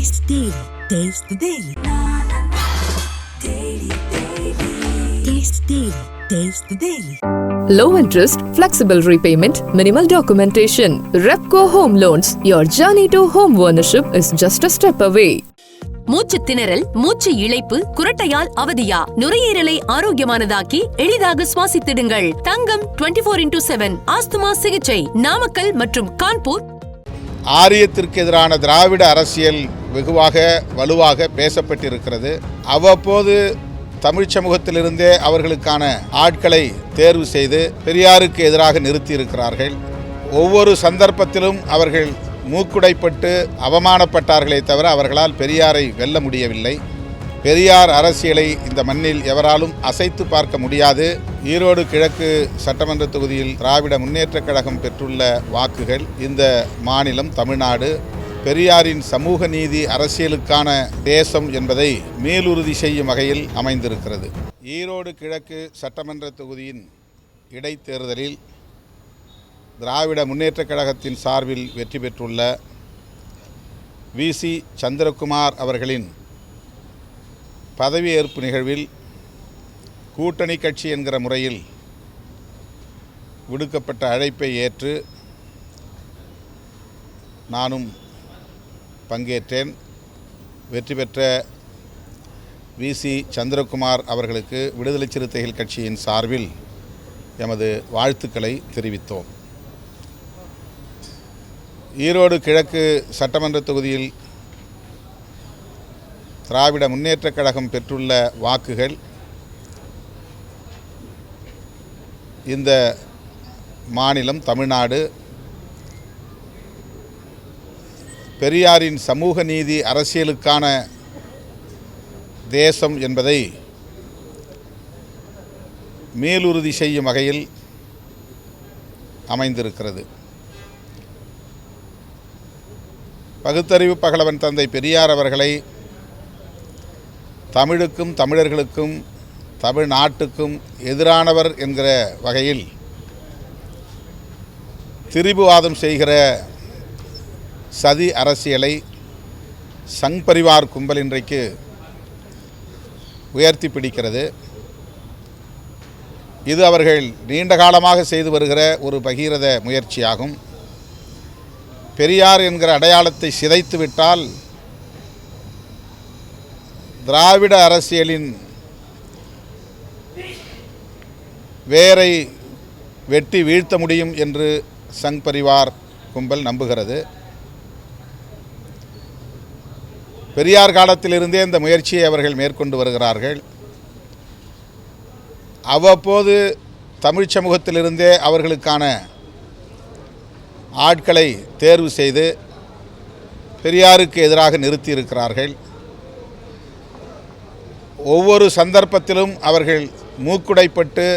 Taste Daily. Taste the Daily. Taste Daily. Taste the Daily. Low interest, flexible repayment, minimal documentation. Repco Home Loans. Your journey to home ownership is just a step away. மூச்சு திணறல், மூச்சு இழைப்பு, குரட்டையால் அவதியா? நுரையீரலை ஆரோக்கியமானதாக்கி எளிதாக சுவாசித்திடுங்கள். தங்கம் 24x7 asthma சிகிச்சை நாமக்கல் மற்றும் கான்பூர். ஆரியத்திற்கு எதிரான திராவிட அரசியல் வெகுவாக வலுவாக பேசப்பட்டிருக்கிறது. அவ்வப்போது தமிழ் சமூகத்திலிருந்தே அவர்களுக்கான ஆட்களை தேர்வு செய்து பெரியாருக்கு எதிராக நிறுத்தியிருக்கிறார்கள். ஒவ்வொரு சந்தர்ப்பத்திலும் அவர்கள் மூக்குடைப்பட்டு அவமானப்பட்டார்களே தவிர அவர்களால் பெரியாரை வெல்ல முடியவில்லை. பெரியார் அரசியலை இந்த மண்ணில் எவராலும் அசைத்து பார்க்க முடியாது. ஈரோடு கிழக்கு சட்டமன்ற தொகுதியில் திராவிட முன்னேற்றக் கழகம் பெற்றுள்ள வாக்குகள் இந்த மாநிலம் தமிழ்நாடு பெரியாரின் சமூக நீதி அரசியலுக்கான தேசம் என்பதை மேலுறுதி செய்யும் வகையில் அமைந்திருக்கிறது. ஈரோடு கிழக்கு சட்டமன்ற தொகுதியின் இடைத்தேர்தலில் திராவிட முன்னேற்றக் கழகத்தின் சார்பில் வெற்றி பெற்றுள்ள வி.சி. சந்திரகுமார் அவர்களின் பதவியேற்பு நிகழ்வில் கூட்டணி கட்சி என்கிற முறையில் விடுக்கப்பட்ட அழைப்பை ஏற்று நானும் பங்கேற்றேன். வெற்றி பெற்ற வி.சி. சந்திரகுமார் அவர்களுக்கு விடுதலை சிறுத்தைகள் கட்சியின் சார்பில் எமது வாழ்த்துக்களை தெரிவித்தோம். ஈரோடு கிழக்கு சட்டமன்ற தொகுதியில் திராவிட முன்னேற்றக் கழகம் பெற்றுள்ள வாக்குகள் இந்த மாநிலம் தமிழ்நாடு பெரியாரின் சமூக நீதி அரசியலுக்கான தேசம் என்பதை மேலுறுதி செய்யும் வகையில் அமைந்திருக்கிறது. பகுத்தறிவு பகலவன் தந்தை பெரியார் அவர்களை தமிழுக்கும் தமிழர்களுக்கும் தமிழ்நாட்டுக்கும் எதிரானவர் என்கிற வகையில் திரிபுவாதம் செய்கிற சதி அரசியலை சங் பரிவார் கும்பல் இன்றைக்கு உயர்த்தி பிடிக்கிறது. இது அவர்கள் நீண்ட காலமாக செய்து வருகிற ஒரு பகீரத முயற்சியாகும். பெரியார் என்கிற அடையாளத்தை சிதைத்துவிட்டால் திராவிட அரசியலின் வேரை வெட்டி வீழ்த்த முடியும் என்று சங் பரிவார் கும்பல் நம்புகிறது. பெரியார் காலத்திலிருந்தே இந்த முயற்சியை அவர்கள் மேற்கொண்டு வருகிறார்கள். அவ்வப்போது தமிழ் சமூகத்திலிருந்தே அவர்களுக்கான ஆட்களை தேர்வு செய்து பெரியாருக்கு எதிராக நிறுத்தியிருக்கிறார்கள். ஒவ்வொரு சந்தர்ப்பத்திலும் அவர்கள் மூக்குடைப்பட்டு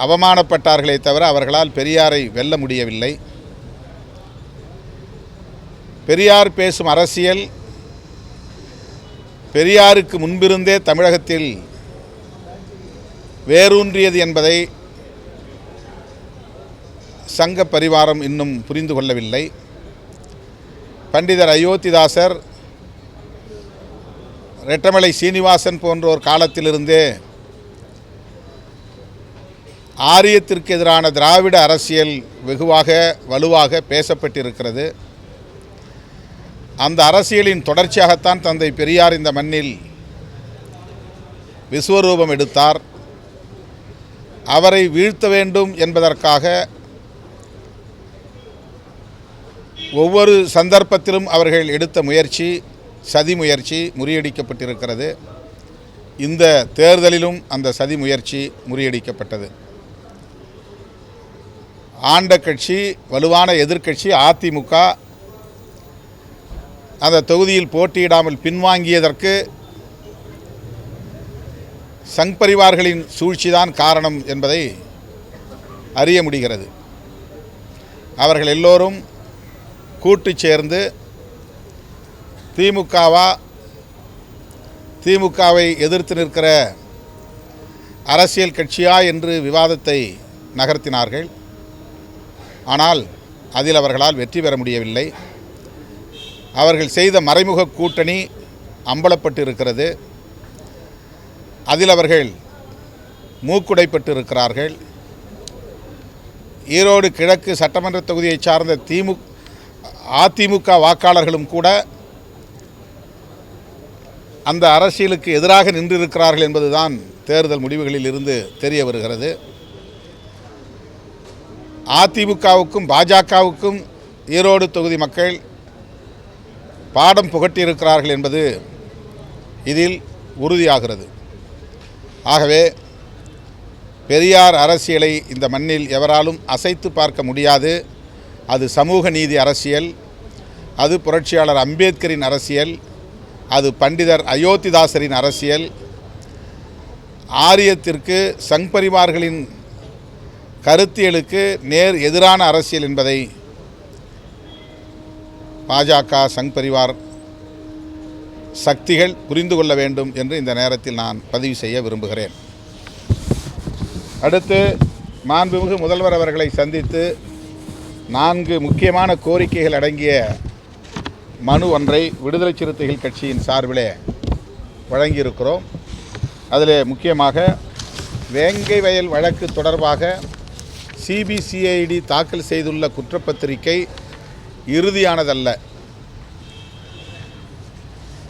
அவமானப்பட்டார்களே தவிர அவர்களால் பெரியாரை வெல்ல முடியவில்லை. பெரியார் பேசும் அரசியல் பெரியாருக்கு முன்பிருந்தே தமிழகத்தில் வேரூன்றியது என்பதை சங்க பரிவாரம் இன்னும் புரிந்து கொள்ளவில்லை. பண்டிதர் அயோத்திதாசர், ரெட்டமலை சீனிவாசன் போன்றோர் காலத்திலிருந்தே ஆரியத்திற்கு எதிரான திராவிட அரசியல் வெகுவாக வலுவாக பேசப்பட்டிருக்கிறது. அந்த அரசியலின் தொடர்ச்சியாகத்தான் தந்தை பெரியார் இந்த மண்ணில் விஸ்வரூபம் எடுத்தார். அவரை வீழ்த்த வேண்டும் என்பதற்காக ஒவ்வொரு சந்தர்ப்பத்திலும் அவர்கள் எடுத்த முயற்சி சதி முயற்சி முறியடிக்கப்பட்டிருக்கிறது. இந்த தேர்தலிலும் அந்த சதி முயற்சி முறியடிக்கப்பட்டது. ஆண்ட கட்சி வலுவான எதிர்க்கட்சி அதிமுக அந்த தொகுதியில் போட்டியிடாமல் பின்வாங்கியதற்கு சங் பரிவார்களின் சூழ்ச்சிதான் காரணம் என்பதை அறிய முடிகிறது. அவர்கள் எல்லோரும் கூட்டு சேர்ந்து திமுகவை எதிர்த்து நிற்கிற அரசியல் கட்சியா என்று விவாதத்தை நகர்த்தினார்கள். ஆனால் அதில் அவர்களால் வெற்றி பெற முடியவில்லை. அவர்கள் செய்த மறைமுக கூட்டணி அம்பலப்பட்டு இருக்கிறது. அதில் அவர்கள் மூக்குடைப்பட்டு இருக்கிறார்கள். ஈரோடு கிழக்கு சட்டமன்ற தொகுதியை சார்ந்த அதிமுக வாக்காளர்களும் கூட அந்த அரசியலுக்கு எதிராக நின்றிருக்கிறார்கள் என்பதுதான் தேர்தல் முடிவுகளில் இருந்து தெரிய வருகிறது. அதிமுகவுக்கும் பாஜகவுக்கும் ஈரோடு தொகுதி மக்கள் பாடம் புகட்டியிருக்கிறார்கள் என்பது இதில் உறுதியாகிறது. ஆகவே பெரியார் அரசியலை இந்த மண்ணில் எவராலும் அசைத்து பார்க்க முடியாது. அது சமூக நீதி அரசியல், அது புரட்சியாளர் அம்பேத்கரின் அரசியல், அது பண்டிதர் அயோத்திதாசரின் அரசியல், ஆரியத்திற்கு சங் பரிவார்களின் கருத்தியலுக்கு நேர் எதிரான அரசியல் என்பதை பாஜக சங் பரிவார் சக்திகள் புரிந்து கொள்ள வேண்டும் என்று இந்த நேரத்தில் நான் பதிவு செய்ய விரும்புகிறேன். அடுத்து மாண்புமிகு முதல்வர் அவர்களை சந்தித்து 4 முக்கியமான கோரிக்கைகள் அடங்கிய மனு ஒன்றை விடுதலை சிறுத்தைகள் கட்சியின் சார்பிலே வழங்கியிருக்கிறோம். அதில் முக்கியமாக வேங்கை வயல் வழக்கு தொடர்பாக சிபிசிஐடி தாக்கல் செய்துள்ள குற்றப்பத்திரிகை இறுதியானதல்ல.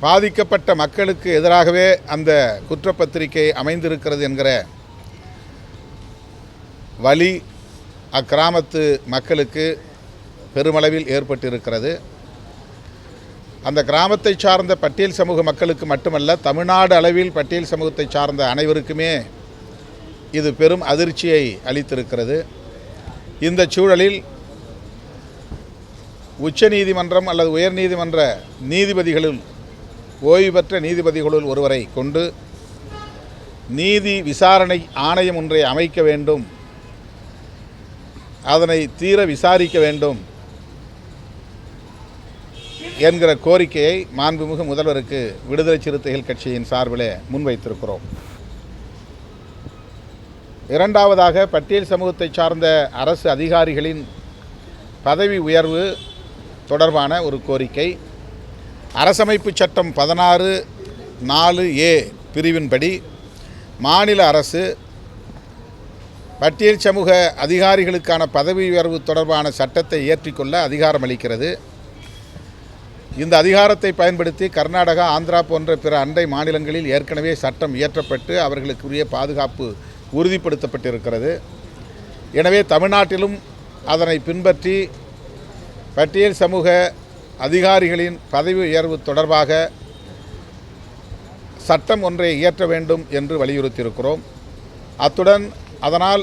பாதிக்கப்பட்ட மக்களுக்கு எதிராகவே அந்த குற்றப்பத்திரிகை அமைந்திருக்கிறது என்கிற வலி அக்கிராமத்து மக்களுக்கு பெருமளவில் ஏற்பட்டிருக்கிறது. அந்த கிராமத்தை சார்ந்த பட்டியல் சமூக மக்களுக்கு மட்டுமல்ல, தமிழ்நாடு அளவில் பட்டியல் சமூகத்தை சார்ந்த அனைவருக்குமே இது பெரும் அதிர்ச்சியை அளித்திருக்கிறது. இந்த சூழலில் உச்சநீதிமன்றம் அல்லது உயர்நீதிமன்ற நீதிபதிகளில் ஓய்வு பெற்ற நீதிபதிகளுள் ஒருவரை கொண்டு நீதி விசாரணை ஆணையம் ஒன்றை அமைக்க வேண்டும், அதனை தீர விசாரிக்க வேண்டும் என்கிற கோரிக்கையை மாண்புமிகு முதல்வருக்கு விடுதலை சிறுத்தைகள் கட்சியின் சார்பிலே முன்வைத்திருக்கிறோம். இரண்டாவதாக, பட்டியல் சமூகத்தை சார்ந்த அரசு அதிகாரிகளின் பதவி உயர்வு தொடர்பான ஒரு கோரிக்கை. அரசமைப்பு சட்டம் 16(4)A பிரிவின்படி மாநில அரசு பட்டியல் சமூக அதிகாரிகளுக்கான பதவி உயர்வு தொடர்பான சட்டத்தை இயற்றிக்கொள்ள அதிகாரம் அளிக்கிறது. இந்த அதிகாரத்தை பயன்படுத்தி கர்நாடகா, ஆந்திரா போன்ற பிற அண்டை மாநிலங்களில் ஏற்கனவே சட்டம் இயற்றப்பட்டு அவர்களுக்குரிய பாதுகாப்பு உறுதிப்படுத்தப்பட்டிருக்கிறது. எனவே தமிழ்நாட்டிலும் அதனை பின்பற்றி பட்டியல் சமூக அதிகாரிகளின் பதவி உயர்வு தொடர்பாக சட்டம் ஒன்றை இயற்ற வேண்டும் என்று வலியுறுத்தியிருக்கிறோம். அத்துடன் அதனால்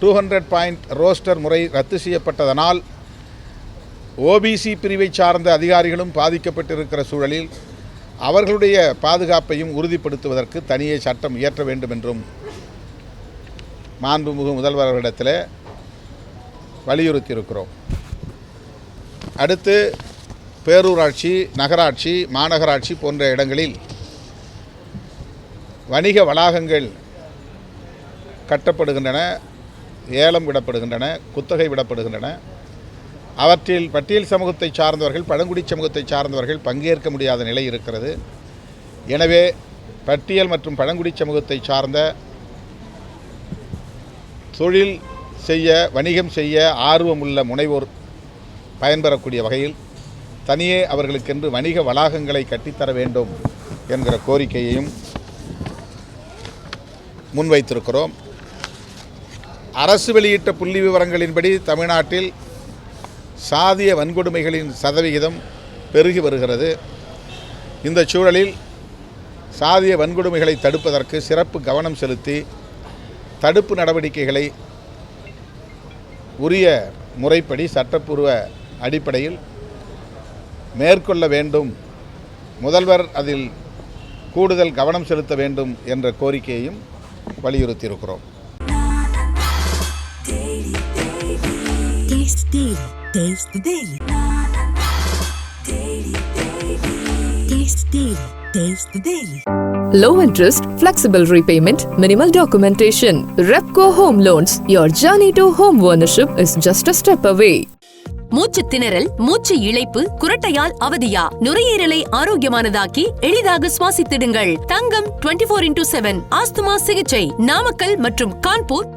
200 பாயிண்ட் ரோஸ்டர் முறை ரத்து செய்யப்பட்டதனால் ஓபிசி பிரிவை சார்ந்த அதிகாரிகளும் பாதிக்கப்பட்டிருக்கிற சூழலில் அவர்களுடைய பாதுகாப்பையும் உறுதிப்படுத்துவதற்கு தனியே சட்டம் இயற்ற வேண்டும் என்றும் மாண்புமிகு முதல்வர் அவர்களிடத்தில் வலியுறுத்தியிருக்கிறோம். அடுத்து பேரூராட்சி, நகராட்சி, மாநகராட்சி போன்ற இடங்களில் வணிக வளாகங்கள் கட்டப்படுகின்றன, ஏலம் விடப்படுகின்றன, குத்தகை விடப்படுகின்றன. அவற்றில் பட்டியல் சமூகத்தை சார்ந்தவர்கள், பழங்குடி சமூகத்தை சார்ந்தவர்கள் பங்கேற்க முடியாத நிலை இருக்கிறது. எனவே பட்டியல் மற்றும் பழங்குடி சமூகத்தை சார்ந்த தொழில் செய்ய, வணிகம் செய்ய ஆர்வமுள்ள முனைவோர் பயன்பெறக்கூடிய வகையில் தனியே அவர்களுக்கென்று வணிக வளாகங்களை கட்டித்தர வேண்டும் என்கிற கோரிக்கையையும் முன்வைத்திருக்கிறோம். அரசு வெளியிட்ட புள்ளி விவரங்களின்படி தமிழ்நாட்டில் சாதிய வன்கொடுமைகளின் சதவிகிதம் பெருகி வருகிறது. இந்த சூழலில் சாதிய வன்கொடுமைகளை தடுப்பதற்கு சிறப்பு கவனம் செலுத்தி தடுப்பு நடவடிக்கைகளை உரிய முறைப்படி சட்டப்பூர்வ அடிப்படையில் மேற்கொள்ள வேண்டும், முதல்வர் அதில் கூடுதல் கவனம் செலுத்த வேண்டும் என்ற கோரிக்கையையும் வலியுறுத்தியிருக்கிறோம். Taste the Daily. Taste the Daily. Low interest, flexible repayment, minimal documentation. Repco Home Loans. Your journey to home ownership is just a step away. மூச்சு திணறல், மூச்சு இழைப்பு, குரட்டையால் அவதியா, நுரையீரலை ஆரோக்கியமானதாக்கி எளிதாக சுவாசித்திடுங்கள். தங்கம் 24/7 ஆஸ்துமா சிகிச்சை நாமக்கல் மற்றும் கான்பூர்.